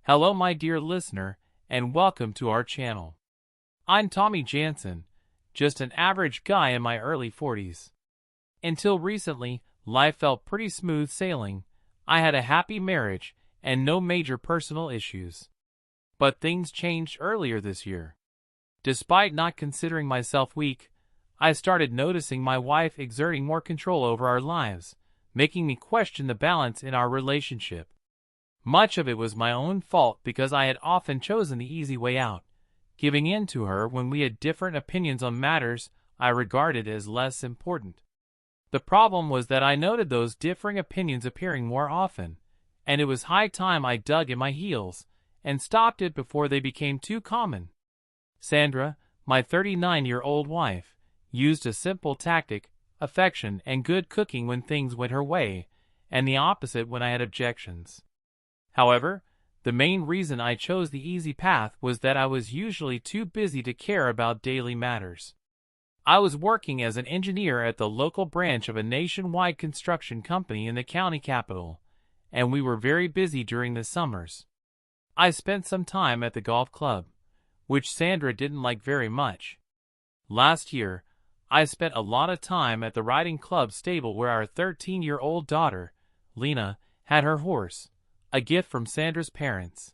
Hello my dear listener, and welcome to our channel. I'm Tommy Jansen, just an average guy in my early 40s. Until recently, life felt pretty smooth sailing. I had a happy marriage and no major personal issues. But things changed earlier this year. Despite not considering myself weak, I started noticing my wife exerting more control over our lives, making me question the balance in our relationship. Much of it was my own fault because I had often chosen the easy way out, giving in to her when we had different opinions on matters I regarded as less important. The problem was that I noted those differing opinions appearing more often, and it was high time I dug in my heels and stopped it before they became too common. Sandra, my 39-year-old wife, used a simple tactic: affection and good cooking when things went her way, and the opposite when I had objections. However, the main reason I chose the easy path was that I was usually too busy to care about daily matters. I was working as an engineer at the local branch of a nationwide construction company in the county capital, and we were very busy during the summers. I spent some time at the golf club, which Sandra didn't like very much. Last year, I spent a lot of time at the riding club stable where our 13-year-old daughter, Lena, had her horse, a gift from Sandra's parents.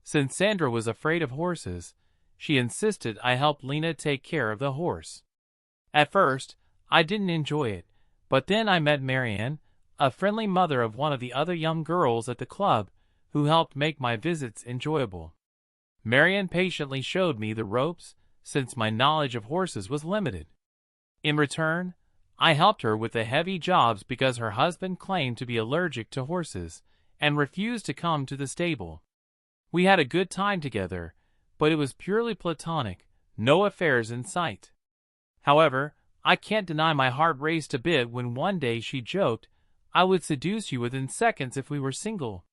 Since Sandra was afraid of horses, she insisted I help Lena take care of the horse. At first, I didn't enjoy it, but then I met Marianne, a friendly mother of one of the other young girls at the club, who helped make my visits enjoyable. Marianne patiently showed me the ropes, since my knowledge of horses was limited. In return, I helped her with the heavy jobs because her husband claimed to be allergic to horses and refused to come to the stable. We had a good time together, but it was purely platonic, no affairs in sight. However, I can't deny my heart raced a bit when one day she joked, "I would seduce you within seconds if we were single."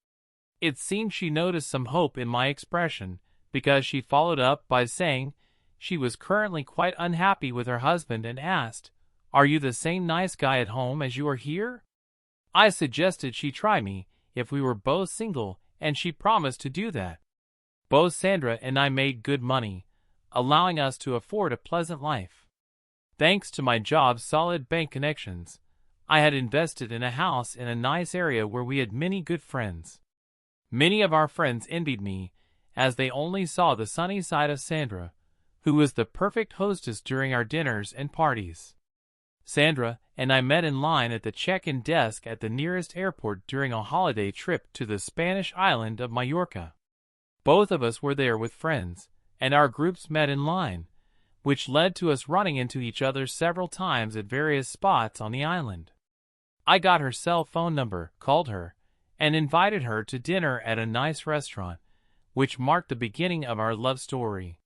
It seemed she noticed some hope in my expression, because she followed up by saying she was currently quite unhappy with her husband and asked, "Are you the same nice guy at home as you are here?" I suggested she try me if we were both single, and she promised to do that. Both Sandra and I made good money, allowing us to afford a pleasant life. Thanks to my job's solid bank connections, I had invested in a house in a nice area where we had many good friends. Many of our friends envied me, as they only saw the sunny side of Sandra, who was the perfect hostess during our dinners and parties. Sandra and I met in line at the check-in desk at the nearest airport during a holiday trip to the Spanish island of Mallorca. Both of us were there with friends, and our groups met in line, which led to us running into each other several times at various spots on the island. I got her cell phone number, called her, and invited her to dinner at a nice restaurant, which marked the beginning of our love story.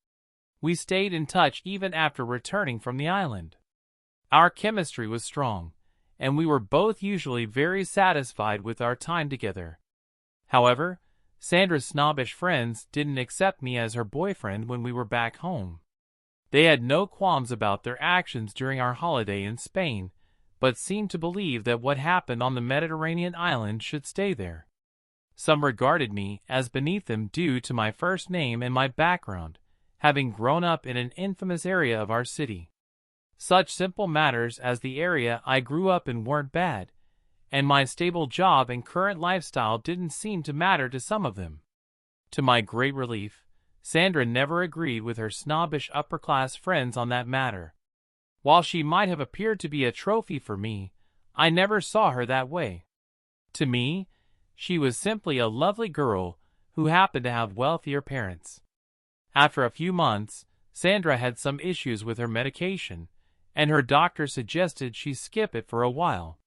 We stayed in touch even after returning from the island. Our chemistry was strong, and we were both usually very satisfied with our time together. However, Sandra's snobbish friends didn't accept me as her boyfriend when we were back home. They had no qualms about their actions during our holiday in Spain, but seemed to believe that what happened on the Mediterranean island should stay there. Some regarded me as beneath them due to my first name and my background, having grown up in an infamous area of our city. Such simple matters as the area I grew up in weren't bad, and my stable job and current lifestyle didn't seem to matter to some of them. To my great relief, Sandra never agreed with her snobbish upper-class friends on that matter. While she might have appeared to be a trophy for me, I never saw her that way. To me, she was simply a lovely girl who happened to have wealthier parents. After a few months, Sandra had some issues with her medication, and her doctor suggested she skip it for a while.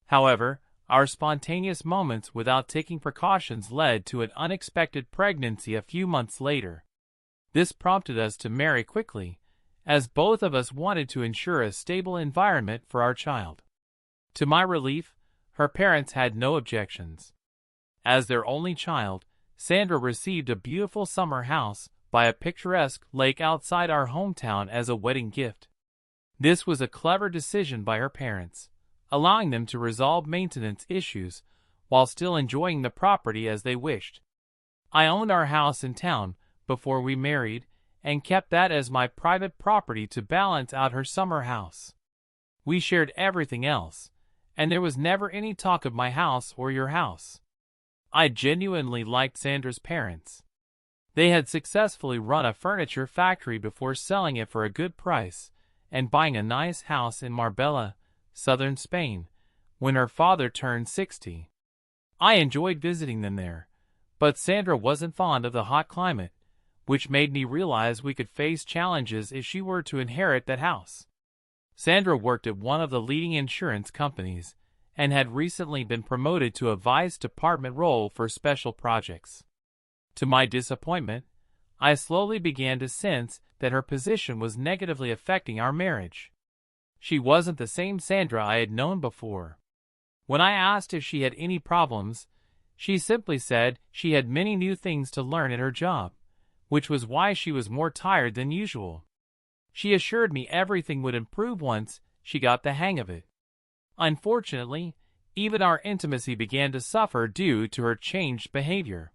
However, our spontaneous moments without taking precautions led to an unexpected pregnancy a few months later. This prompted us to marry quickly, as both of us wanted to ensure a stable environment for our child. To my relief, her parents had no objections. As their only child, Sandra received a beautiful summer house by a picturesque lake outside our hometown as a wedding gift. This was a clever decision by her parents, allowing them to resolve maintenance issues while still enjoying the property as they wished. I owned our house in town before we married and kept that as my private property to balance out her summer house. We shared everything else, and there was never any talk of my house or your house. I genuinely liked Sandra's parents. They had successfully run a furniture factory before selling it for a good price and buying a nice house in Marbella, southern Spain, when her father turned 60. I enjoyed visiting them there, but Sandra wasn't fond of the hot climate, which made me realize we could face challenges if she were to inherit that house. Sandra worked at one of the leading insurance companies and had recently been promoted to a vice department role for special projects. To my disappointment, I slowly began to sense that her position was negatively affecting our marriage. She wasn't the same Sandra I had known before. When I asked if she had any problems, she simply said she had many new things to learn at her job, which was why she was more tired than usual. She assured me everything would improve once she got the hang of it. Unfortunately, even our intimacy began to suffer due to her changed behavior.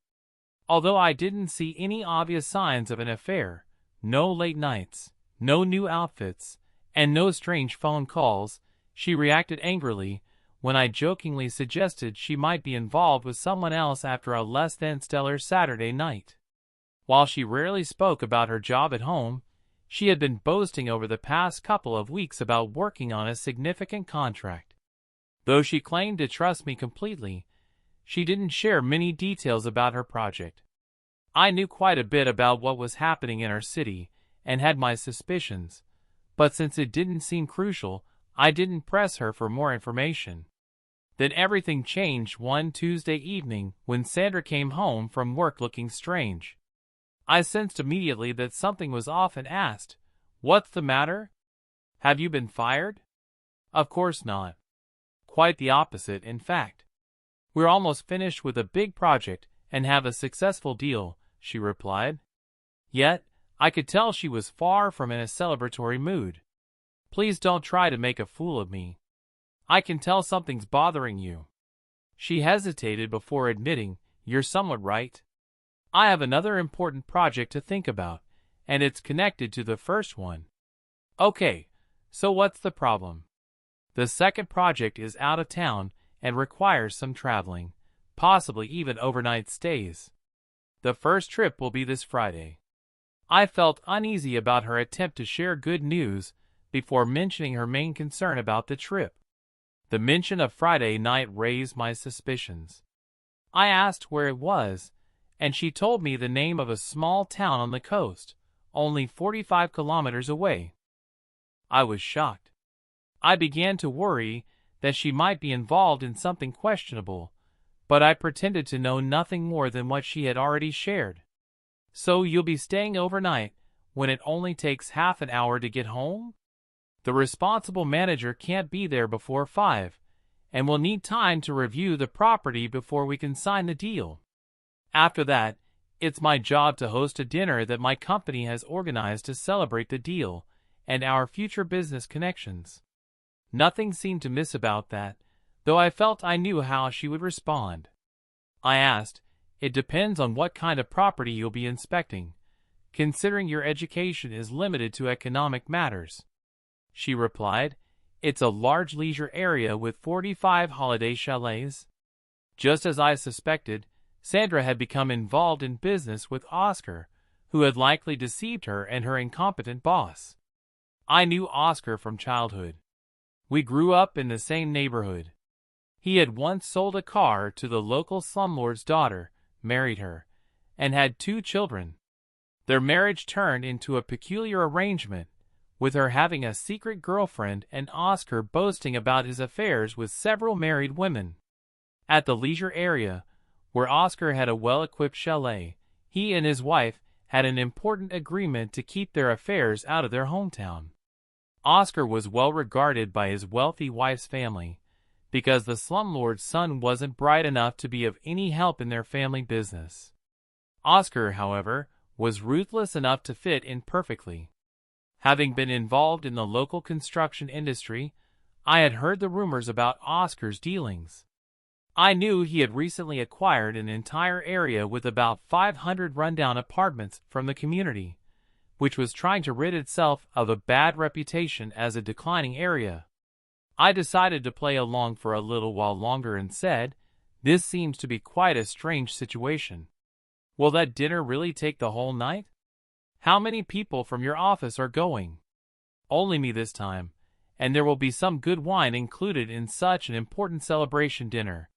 Although I didn't see any obvious signs of an affair, no late nights, no new outfits, and no strange phone calls, she reacted angrily when I jokingly suggested she might be involved with someone else after a less than stellar Saturday night. While she rarely spoke about her job at home, she had been boasting over the past couple of weeks about working on a significant contract. Though she claimed to trust me completely, she didn't share many details about her project. I knew quite a bit about what was happening in our city and had my suspicions, but since it didn't seem crucial, I didn't press her for more information. Then everything changed one Tuesday evening when Sandra came home from work looking strange. I sensed immediately that something was off and asked, "What's the matter? Have you been fired?" Of course not. Quite the opposite, in fact. "We're almost finished with a big project and have a successful deal," she replied. Yet, I could tell she was far from in a celebratory mood. "Please don't try to make a fool of me. I can tell something's bothering you." She hesitated before admitting, "You're somewhat right. I have another important project to think about, and it's connected to the first one." "Okay, so what's the problem?" "The second project is out of town and requires some traveling, possibly even overnight stays. The first trip will be this Friday." I felt uneasy about her attempt to share good news before mentioning her main concern about the trip. The mention of Friday night raised my suspicions. I asked where it was, and she told me the name of a small town on the coast, only 45 kilometers away. I was shocked. I began to worry that she might be involved in something questionable, but I pretended to know nothing more than what she had already shared. "So you'll be staying overnight when it only takes half an hour to get home? The responsible manager can't be there before 5, and we'll need time to review the property before we can sign the deal. After that, it's my job to host a dinner that my company has organized to celebrate the deal and our future business connections." Nothing seemed to miss about that, though I felt I knew how she would respond. I asked, "It depends on what kind of property you'll be inspecting, considering your education is limited to economic matters." She replied, "It's a large leisure area with 45 holiday chalets." Just as I suspected, Sandra had become involved in business with Oscar, who had likely deceived her and her incompetent boss. I knew Oscar from childhood. We grew up in the same neighborhood. He had once sold a car to the local slumlord's daughter, married her, and had 2 children. Their marriage turned into a peculiar arrangement, with her having a secret girlfriend and Oscar boasting about his affairs with several married women. At the leisure area, where Oscar had a well-equipped chalet, he and his wife had an important agreement to keep their affairs out of their hometown. Oscar was well regarded by his wealthy wife's family, because the slumlord's son wasn't bright enough to be of any help in their family business. Oscar, however, was ruthless enough to fit in perfectly. Having been involved in the local construction industry, I had heard the rumors about Oscar's dealings. I knew he had recently acquired an entire area with about 500 rundown apartments from the community, which was trying to rid itself of a bad reputation as a declining area. I decided to play along for a little while longer and said, "This seems to be quite a strange situation. Will that dinner really take the whole night? How many people from your office are going?" "Only me this time, and there will be some good wine included in such an important celebration dinner,"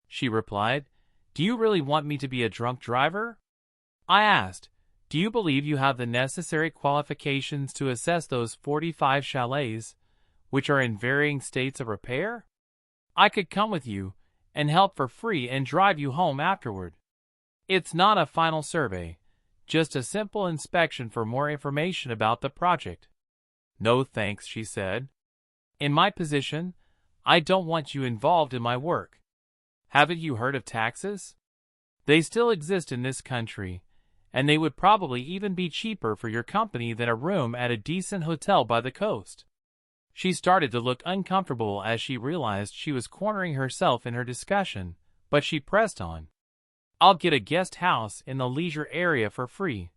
she replied. "Do you really want me to be a drunk driver?" I asked, "Do you believe you have the necessary qualifications to assess those 45 chalets, which are in varying states of repair? I could come with you and help for free and drive you home afterward. It's not a final survey, just a simple inspection for more information about the project." "No thanks," she said. "In my position, I don't want you involved in my work. Haven't you heard of taxes? They still exist in this country, and they would probably even be cheaper for your company than a room at a decent hotel by the coast." She started to look uncomfortable as she realized she was cornering herself in her discussion, but she pressed on. "I'll get a guest house in the leisure area for free,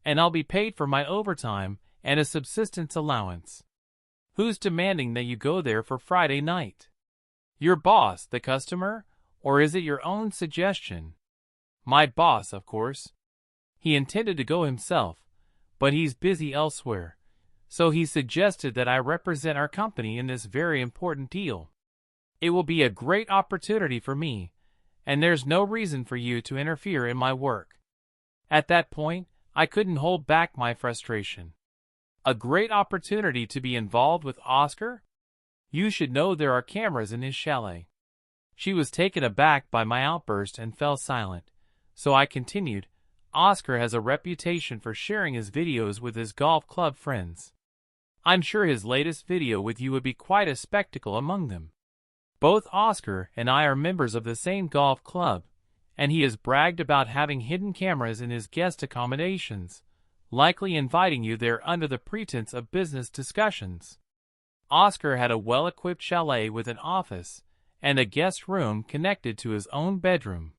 and I'll be paid for my overtime and a subsistence allowance. Who's demanding that you go there for Friday night? Your boss, the customer, or is it your own suggestion?" "My boss, of course. He intended to go himself, but he's busy elsewhere, so he suggested that I represent our company in this very important deal. It will be a great opportunity for me, and there's no reason for you to interfere in my work." At that point, I couldn't hold back my frustration. A great opportunity to be involved with Oscar? You should know there are cameras in his chalet. She was taken aback by my outburst and fell silent, so I continued, "Oscar has a reputation for sharing his videos with his golf club friends. I'm sure his latest video with you would be quite a spectacle among them. Both Oscar and I are members of the same golf club, and he has bragged about having hidden cameras in his guest accommodations, likely inviting you there under the pretense of business discussions." Oscar had a well-equipped chalet with an office and a guest room connected to his own bedroom.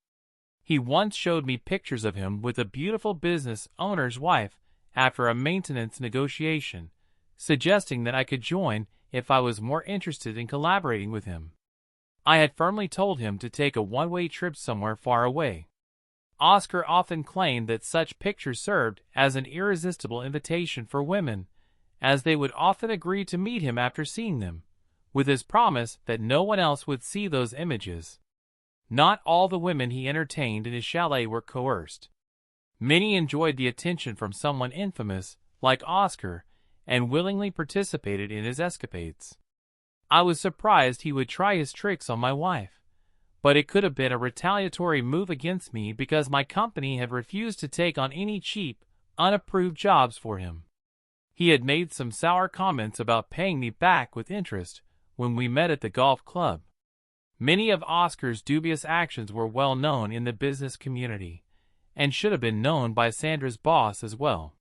He once showed me pictures of him with a beautiful business owner's wife after a maintenance negotiation, suggesting that I could join if I was more interested in collaborating with him. I had firmly told him to take a one-way trip somewhere far away. Oscar often claimed that such pictures served as an irresistible invitation for women, as they would often agree to meet him after seeing them, with his promise that no one else would see those images. Not all the women he entertained in his chalet were coerced. Many enjoyed the attention from someone infamous, like Oscar, and willingly participated in his escapades. I was surprised he would try his tricks on my wife, but it could have been a retaliatory move against me because my company had refused to take on any cheap, unapproved jobs for him. He had made some sour comments about paying me back with interest when we met at the golf club. Many of Oscar's dubious actions were well known in the business community, and should have been known by Sandra's boss as well.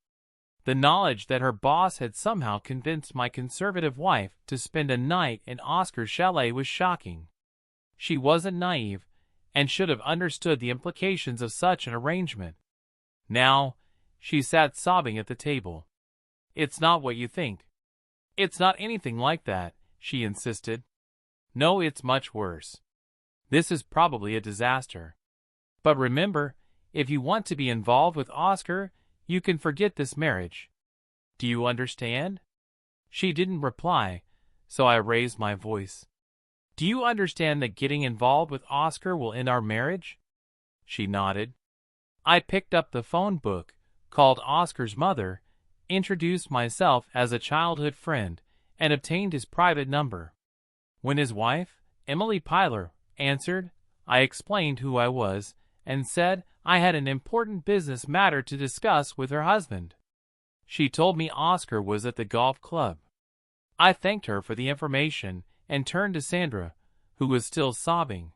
The knowledge that her boss had somehow convinced my conservative wife to spend a night in Oscar's chalet was shocking. She wasn't naive, and should have understood the implications of such an arrangement. Now, she sat sobbing at the table. "It's not what you think. It's not anything like that," she insisted. "No, it's much worse. This is probably a disaster. But remember, if you want to be involved with Oscar, you can forget this marriage. Do you understand?" She didn't reply, so I raised my voice. "Do you understand that getting involved with Oscar will end our marriage?" She nodded. I picked up the phone book, called Oscar's mother, introduced myself as a childhood friend, and obtained his private number. When his wife, Emily Pyler, answered, I explained who I was and said I had an important business matter to discuss with her husband. She told me Oscar was at the golf club. I thanked her for the information and turned to Sandra, who was still sobbing.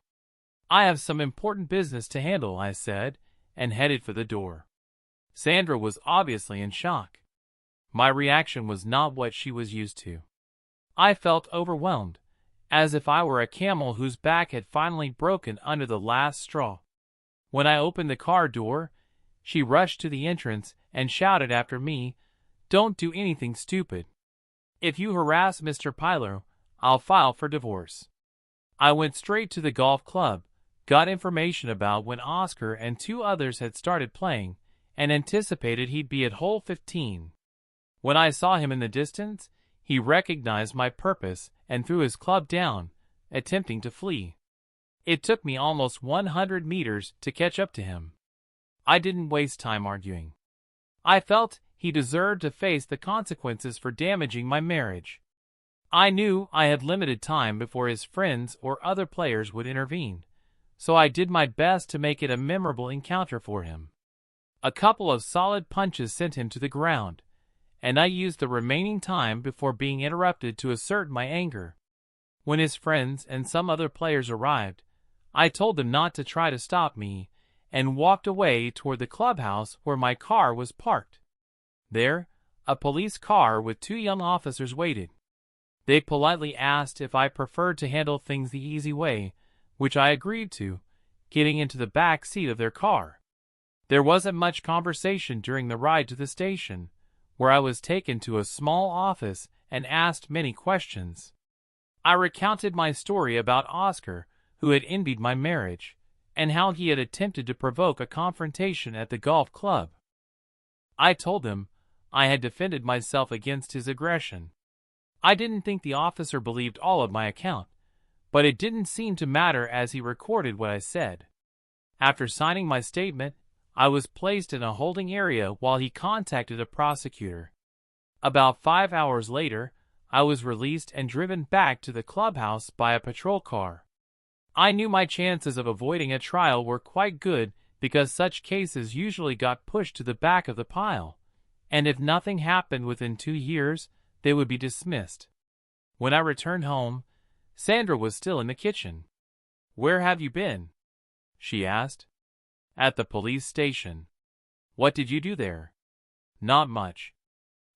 "I have some important business to handle," I said, and headed for the door. Sandra was obviously in shock. My reaction was not what she was used to. I felt overwhelmed, as if I were a camel whose back had finally broken under the last straw. When I opened the car door, she rushed to the entrance and shouted after me, "Don't do anything stupid. If you harass Mr. Pilar, I'll file for divorce." I went straight to the golf club, got information about when Oscar and two others had started playing, and anticipated he'd be at hole 15. When I saw him in the distance, he recognized my purpose and threw his club down, attempting to flee. It took me almost 100 meters to catch up to him. I didn't waste time arguing. I felt he deserved to face the consequences for damaging my marriage. I knew I had limited time before his friends or other players would intervene, so I did my best to make it a memorable encounter for him. A couple of solid punches sent him to the ground, and I used the remaining time before being interrupted to assert my anger. When his friends and some other players arrived, I told them not to try to stop me and walked away toward the clubhouse where my car was parked. There, a police car with two young officers waited. They politely asked if I preferred to handle things the easy way, which I agreed to, getting into the back seat of their car. There wasn't much conversation during the ride to the station, where I was taken to a small office and asked many questions. I recounted my story about Oscar, who had envied my marriage, and how he had attempted to provoke a confrontation at the golf club. I told them I had defended myself against his aggression. I didn't think the officer believed all of my account, but it didn't seem to matter as he recorded what I said. After signing my statement, I was placed in a holding area while he contacted a prosecutor. About 5 hours later, I was released and driven back to the clubhouse by a patrol car. I knew my chances of avoiding a trial were quite good because such cases usually got pushed to the back of the pile, and if nothing happened within 2 years, they would be dismissed. When I returned home, Sandra was still in the kitchen. "Where have you been?" she asked. "At the police station." "What did you do there?" "Not much.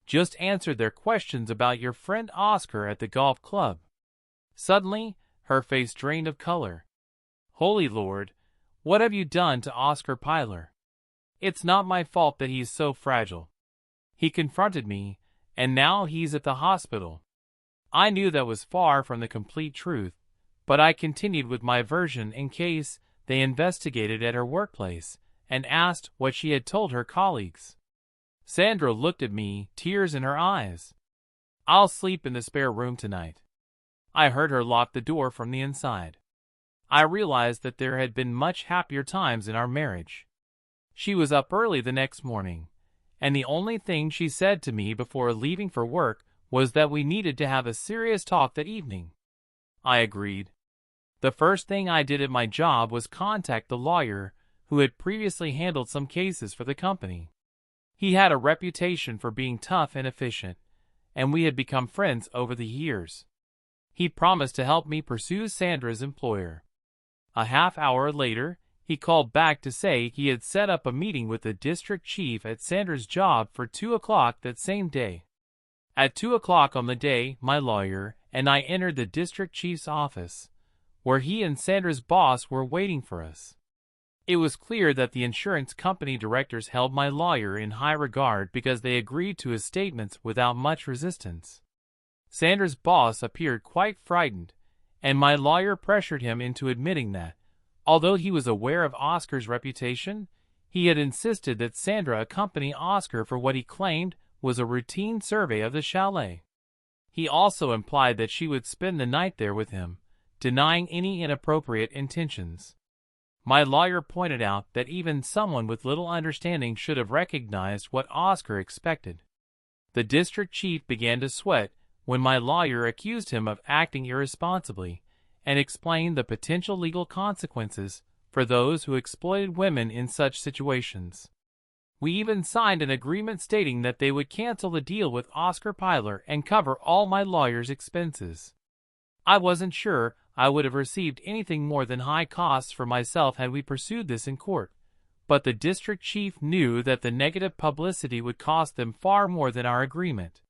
Just answered their questions about your friend Oscar at the golf club." Suddenly, her face drained of color. "Holy Lord, what have you done to Oscar Pilar? It's not my fault that he's so fragile. He confronted me, and now he's at the hospital." I knew that was far from the complete truth, but I continued with my version in case they investigated at her workplace and asked what she had told her colleagues. Sandra looked at me, tears in her eyes. "I'll sleep in the spare room tonight." I heard her lock the door from the inside. I realized that there had been much happier times in our marriage. She was up early the next morning, and the only thing she said to me before leaving for work was that we needed to have a serious talk that evening. I agreed. The first thing I did at my job was contact the lawyer who had previously handled some cases for the company. He had a reputation for being tough and efficient, and we had become friends over the years. He promised to help me pursue Sandra's employer. A half hour later, he called back to say he had set up a meeting with the district chief at Sandra's job for 2 o'clock that same day. At 2 o'clock on the day, my lawyer and I entered the district chief's office, where he and Sandra's boss were waiting for us. It was clear that the insurance company directors held my lawyer in high regard because they agreed to his statements without much resistance. Sandra's boss appeared quite frightened, and my lawyer pressured him into admitting that, although he was aware of Oscar's reputation, he had insisted that Sandra accompany Oscar for what he claimed was a routine survey of the chalet. He also implied that she would spend the night there with him, denying any inappropriate intentions. My lawyer pointed out that even someone with little understanding should have recognized what Oscar expected. The district chief began to sweat when my lawyer accused him of acting irresponsibly and explained the potential legal consequences for those who exploited women in such situations. We even signed an agreement stating that they would cancel the deal with Oscar Pilar and cover all my lawyer's expenses. I wasn't sure I would have received anything more than high costs for myself had we pursued this in court, but the district chief knew that the negative publicity would cost them far more than our agreement.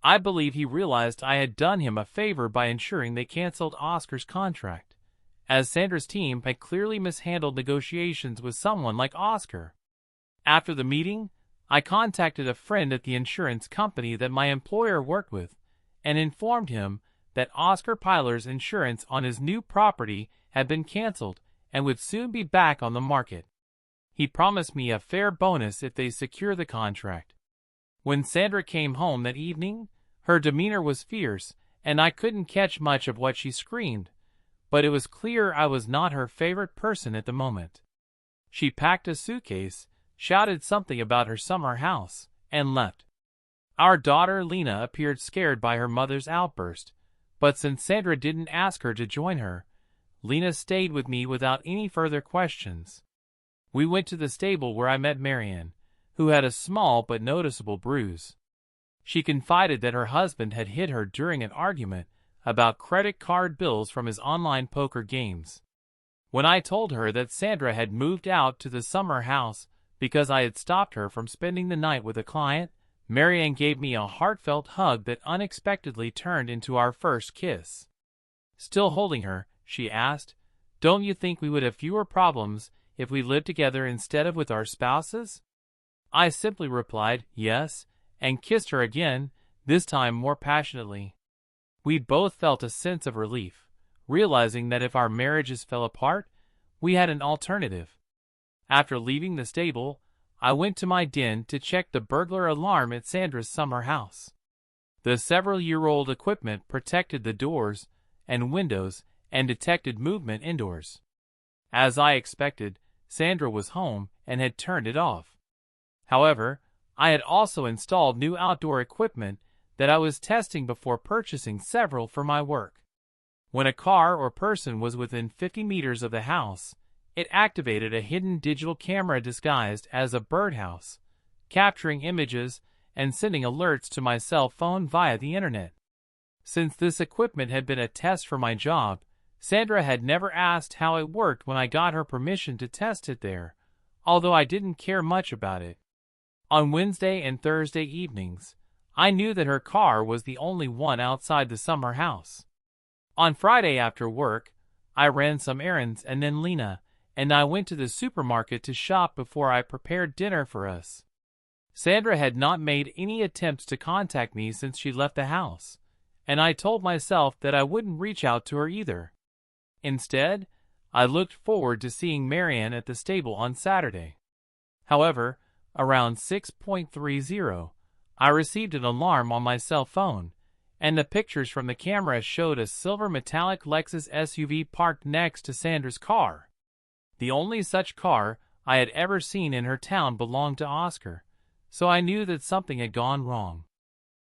I believe he realized I had done him a favor by ensuring they canceled Oscar's contract, as Sandra's team had clearly mishandled negotiations with someone like Oscar. After the meeting, I contacted a friend at the insurance company that my employer worked with and informed him that Oscar Pilar's insurance on his new property had been canceled and would soon be back on the market. He promised me a fair bonus if they secure the contract. When Sandra came home that evening, her demeanor was fierce, and I couldn't catch much of what she screamed, but it was clear I was not her favorite person at the moment. She packed a suitcase, shouted something about her summer house, and left. Our daughter Lena appeared scared by her mother's outburst, but since Sandra didn't ask her to join her, Lena stayed with me without any further questions. We went to the stable where I met Marianne, who had a small but noticeable bruise. She confided that her husband had hit her during an argument about credit card bills from his online poker games. When I told her that Sandra had moved out to the summer house because I had stopped her from spending the night with a client, Marianne gave me a heartfelt hug that unexpectedly turned into our first kiss. Still holding her, she asked, "Don't you think we would have fewer problems if we lived together instead of with our spouses?" I simply replied, "Yes," and kissed her again, this time more passionately. We both felt a sense of relief, realizing that if our marriages fell apart, we had an alternative. After leaving the stable, I went to my den to check the burglar alarm at Sandra's summer house. The several-year-old equipment protected the doors and windows and detected movement indoors. As I expected, Sandra was home and had turned it off. However, I had also installed new outdoor equipment that I was testing before purchasing several for my work. When a car or person was within 50 meters of the house, it activated a hidden digital camera disguised as a birdhouse, capturing images and sending alerts to my cell phone via the internet. Since this equipment had been a test for my job, Sandra had never asked how it worked when I got her permission to test it there, although I didn't care much about it. On Wednesday and Thursday evenings, I knew that her car was the only one outside the summer house. On Friday after work, I ran some errands and then Lena and I went to the supermarket to shop before I prepared dinner for us. Sandra had not made any attempts to contact me since she left the house, and I told myself that I wouldn't reach out to her either. Instead, I looked forward to seeing Marianne at the stable on Saturday. However, around 6:30, I received an alarm on my cell phone, and the pictures from the camera showed a silver metallic Lexus SUV parked next to Sandra's car. The only such car I had ever seen in her town belonged to Oscar, so I knew that something had gone wrong.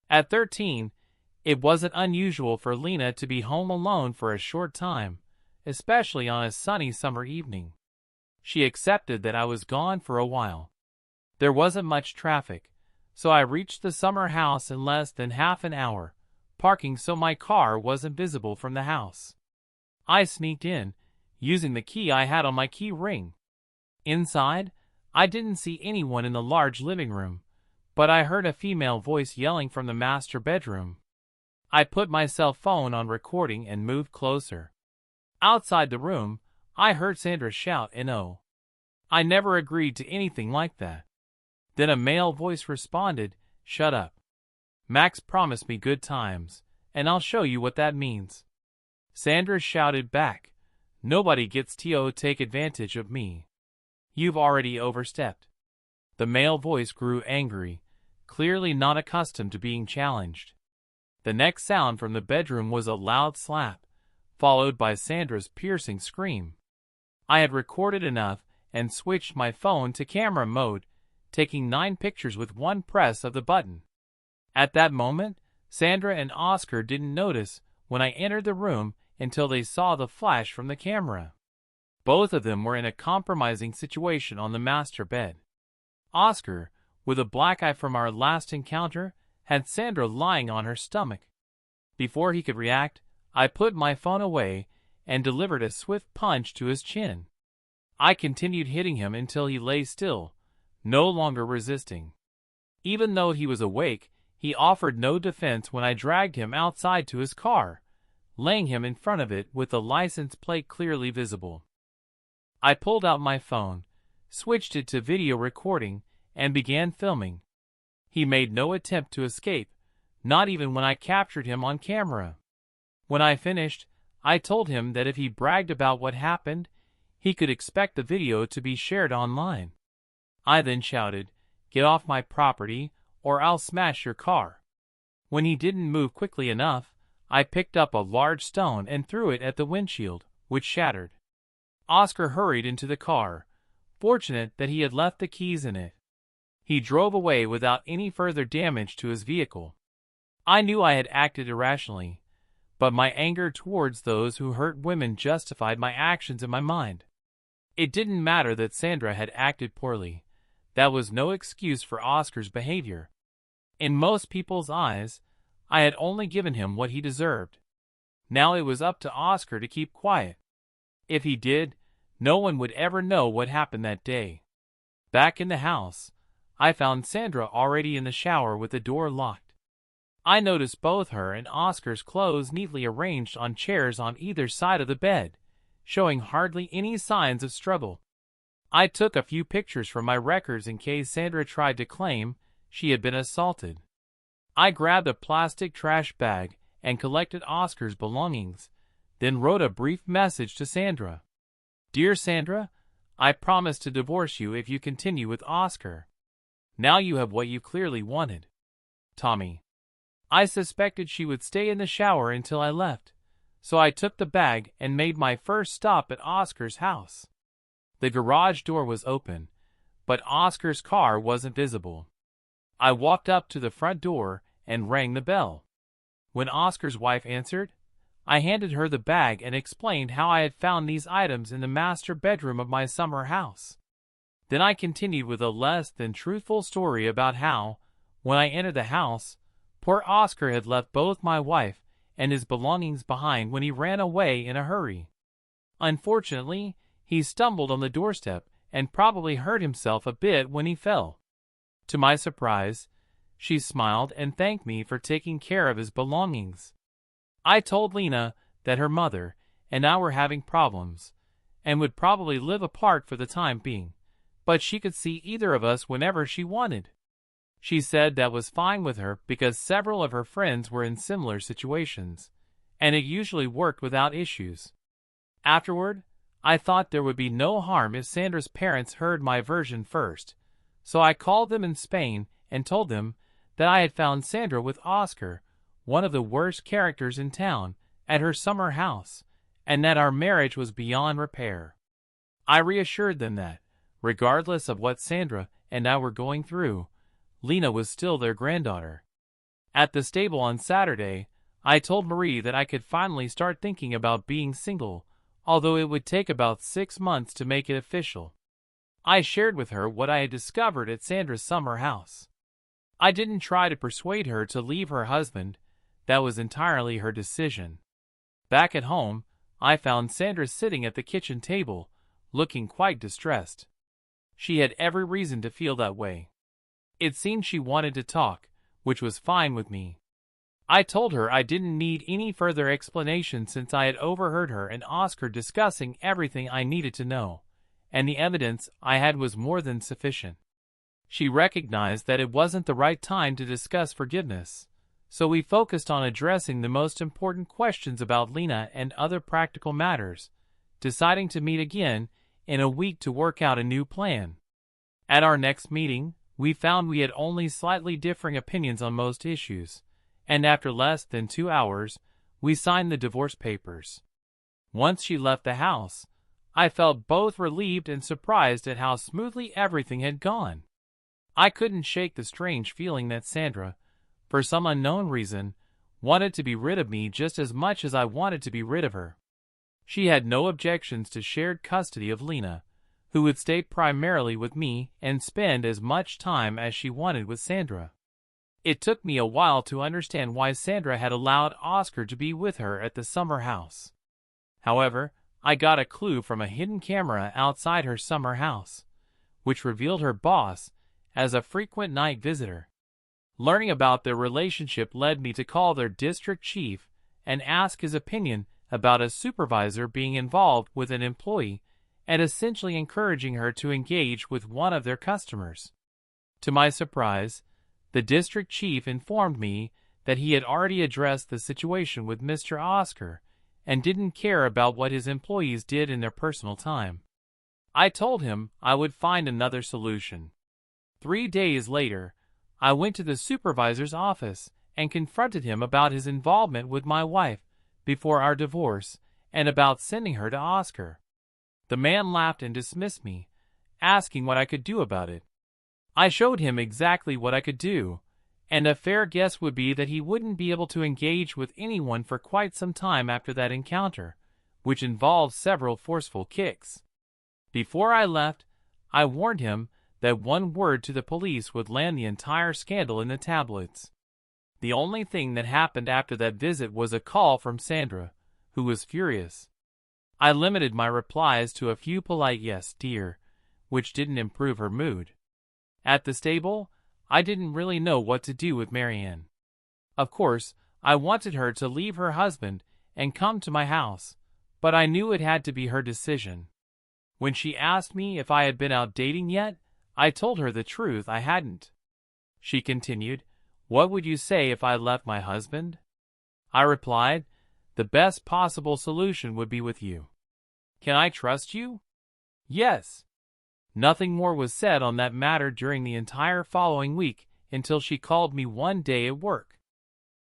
At 13, it wasn't unusual for Lena to be home alone for a short time, especially on a sunny summer evening. She accepted that I was gone for a while. There wasn't much traffic, so I reached the summer house in less than half an hour, parking so my car wasn't visible from the house. I sneaked in, using the key I had on my key ring. Inside, I didn't see anyone in the large living room, but I heard a female voice yelling from the master bedroom. I put my cell phone on recording and moved closer. Outside the room, I heard Sandra shout "No." I never agreed to anything like that. Then a male voice responded, "Shut up. Max promised me good times, and I'll show you what that means." Sandra shouted back, "Nobody gets to take advantage of me. You've already overstepped." The male voice grew angry, clearly not accustomed to being challenged. The next sound from the bedroom was a loud slap, followed by Sandra's piercing scream. I had recorded enough and switched my phone to camera mode, taking 9 pictures with one press of the button. At that moment, Sandra and Oscar didn't notice when I entered the room until they saw the flash from the camera. Both of them were in a compromising situation on the master bed. Oscar, with a black eye from our last encounter, had Sandra lying on her stomach. Before he could react, I put my phone away and delivered a swift punch to his chin. I continued hitting him until he lay still, no longer resisting. Even though he was awake, He offered no defense when I dragged him outside to his car, laying him in front of it with the license plate clearly visible. I pulled out my phone, switched it to video recording, and began filming. He made no attempt to escape, not even when I captured him on camera. When I finished, I told him that if he bragged about what happened, he could expect the video to be shared online. I then shouted, "Get off my property, or I'll smash your car." When he didn't move quickly enough, I picked up a large stone and threw it at the windshield, which shattered. Oscar hurried into the car, fortunate that he had left the keys in it. He drove away without any further damage to his vehicle. I knew I had acted irrationally, but my anger towards those who hurt women justified my actions in my mind. It didn't matter that Sandra had acted poorly. That was no excuse for Oscar's behavior. In most people's eyes, I had only given him what he deserved. Now it was up to Oscar to keep quiet. If he did, no one would ever know what happened that day. Back in the house, I found Sandra already in the shower with the door locked. I noticed both her and Oscar's clothes neatly arranged on chairs on either side of the bed, showing hardly any signs of struggle. I took a few pictures from my records in case Sandra tried to claim she had been assaulted. I grabbed a plastic trash bag and collected Oscar's belongings, then wrote a brief message to Sandra. "Dear Sandra, I promise to divorce you if you continue with Oscar. Now you have what you clearly wanted. Tommy." I suspected she would stay in the shower until I left, so I took the bag and made my first stop at Oscar's house. The garage door was open, but Oscar's car wasn't visible. I walked up to the front door and rang the bell. When Oscar's wife answered, I handed her the bag and explained how I had found these items in the master bedroom of my summer house. Then I continued with a less than truthful story about how, when I entered the house, poor Oscar had left both my wife and his belongings behind when he ran away in a hurry. Unfortunately, he stumbled on the doorstep and probably hurt himself a bit when he fell. To my surprise, she smiled and thanked me for taking care of his belongings. I told Lena that her mother and I were having problems and would probably live apart for the time being, but she could see either of us whenever she wanted. She said that was fine with her because several of her friends were in similar situations, and it usually worked without issues. Afterward, I thought there would be no harm if Sandra's parents heard my version first, so I called them in Spain and told them that I had found Sandra with Oscar, one of the worst characters in town, at her summer house, and that our marriage was beyond repair. I reassured them that, regardless of what Sandra and I were going through, Lena was still their granddaughter. At the stable on Saturday, I told Marie that I could finally start thinking about being single, although it would take about 6 months to make it official. I shared with her what I had discovered at Sandra's summer house. I didn't try to persuade her to leave her husband. That was entirely her decision. Back at home, I found Sandra sitting at the kitchen table, looking quite distressed. She had every reason to feel that way. It seemed she wanted to talk, which was fine with me. I told her I didn't need any further explanation since I had overheard her and Oscar discussing everything I needed to know, and the evidence I had was more than sufficient. She recognized that it wasn't the right time to discuss forgiveness, so we focused on addressing the most important questions about Lena and other practical matters, deciding to meet again in a week to work out a new plan. At our next meeting, we found we had only slightly differing opinions on most issues, and after less than 2 hours, we signed the divorce papers. Once she left the house, I felt both relieved and surprised at how smoothly everything had gone. I couldn't shake the strange feeling that Sandra, for some unknown reason, wanted to be rid of me just as much as I wanted to be rid of her. She had no objections to shared custody of Lena, who would stay primarily with me and spend as much time as she wanted with Sandra. It took me a while to understand why Sandra had allowed Oscar to be with her at the summer house. However, I got a clue from a hidden camera outside her summer house, which revealed her boss as a frequent night visitor. Learning about their relationship led me to call their district chief and ask his opinion about a supervisor being involved with an employee and essentially encouraging her to engage with one of their customers. To my surprise, the district chief informed me that he had already addressed the situation with Mr. Oscar and didn't care about what his employees did in their personal time. I told him I would find another solution. 3 days later, I went to the supervisor's office and confronted him about his involvement with my wife before our divorce and about sending her to Oscar. The man laughed and dismissed me, asking what I could do about it. I showed him exactly what I could do, and a fair guess would be that he wouldn't be able to engage with anyone for quite some time after that encounter, which involved several forceful kicks. Before I left, I warned him that one word to the police would land the entire scandal in the tabloids. The only thing that happened after that visit was a call from Sandra, who was furious. I limited my replies to a few polite "yes, dear," which didn't improve her mood. At the stable, I didn't really know what to do with Marianne. Of course, I wanted her to leave her husband and come to my house, but I knew it had to be her decision. When she asked me if I had been out dating yet, I told her the truth, I hadn't. She continued, "What would you say if I left my husband?" I replied, "The best possible solution would be with you." "Can I trust you?" "Yes." Nothing more was said on that matter during the entire following week until she called me one day at work.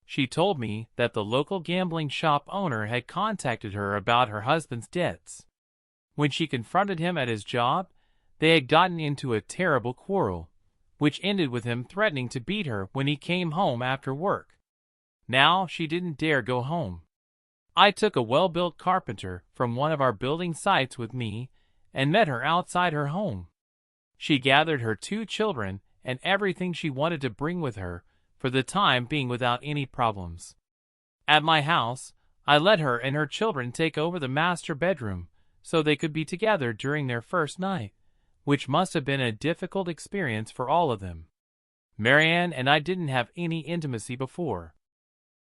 She told me that the local gambling shop owner had contacted her about her husband's debts. When she confronted him at his job, they had gotten into a terrible quarrel, which ended with him threatening to beat her when he came home after work. Now she didn't dare go home. I took a well-built carpenter from one of our building sites with me and met her outside her home. She gathered her 2 children and everything she wanted to bring with her for the time being without any problems. At my house, I let her and her children take over the master bedroom so they could be together during their first night, which must have been a difficult experience for all of them. Marianne and I didn't have any intimacy before,